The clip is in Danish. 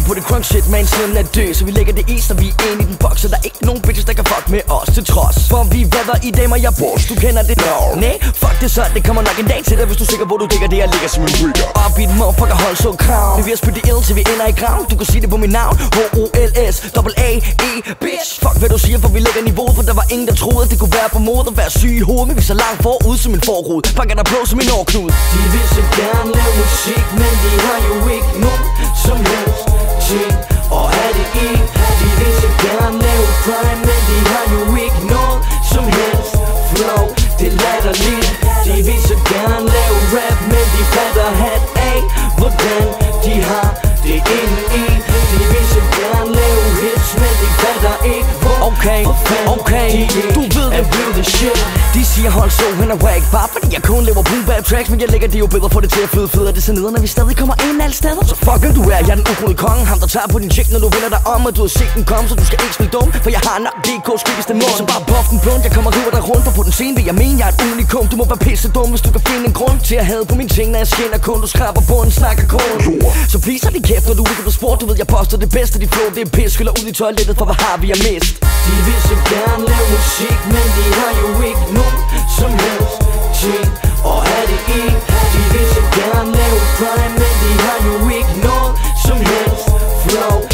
på det crunk shit, man, siden er død. Så vi lægger det i, så vi er inde i den boks. Så der er ikke nogen bitches, der kan fuck med os til trods. For vi vader i damer, jeg boss, du kender det. Nej, fuck det så, det kommer nok en dag til dig. Hvis du er sikker, hvor du digger det, jeg ligger som en trigger. Op i den motherfucker, hold så krav. Vi er ved at spytte ild, til vi ender i grav. Du kan sige det på mit navn, H-O-L-S-A-A-E, bitch. Fuck hvad du siger, for vi lægger niveauet. For der var ingen, der troede, at det kunne være på mode at være syg i hovedet. Men vi er så langt forud som en forrude. Pakker der blå som en årknude. De vil så gerne lave musik, men de har jo ikke nogen som helst ting at have det i. De vil så gerne lave crime, men de har jo ikke noget som helst flow. Det er latterligt. De vil så gerne lave rap, men de fatter hat af, hvordan de har det inde i. De vil så gerne lave hits, men de fatter ikke, hvor Okay, du ved det, the shit. De siger hold så hen og whack. Bare fordi jeg kun laver boom bap tracks. Men jeg lægger det jo bedre for det til at fede det så nede, når vi stadig kommer ind alle steder. Så fuck hvem du er, jeg er den ukronede konge. Ham der tager på din chick, når du vender dig om. Og du har set den komme, så du skal ikke spille dum. For jeg har nok DK's skikkeste mål. Så bare buff den blunt, jeg kommer river dig rundt. For på den scene vil jeg mene, jeg er et unikum. Du må være pisse dum, hvis du kan finde en grund til at have på mine ting. Når jeg skinner kun, du skraber bunden, snakker kun. Så please har din kæft, når du ikke på sport. Du ved jeg poster det bedste, de flow, det er pis. Skyller ud i toilettet, for hvad har vi at mist? De vil så gerne lave musik, men de har jo ikke nogen som helst ting at have det i. De vil så gerne lave crime, men de har jo ikke noget som helst flow.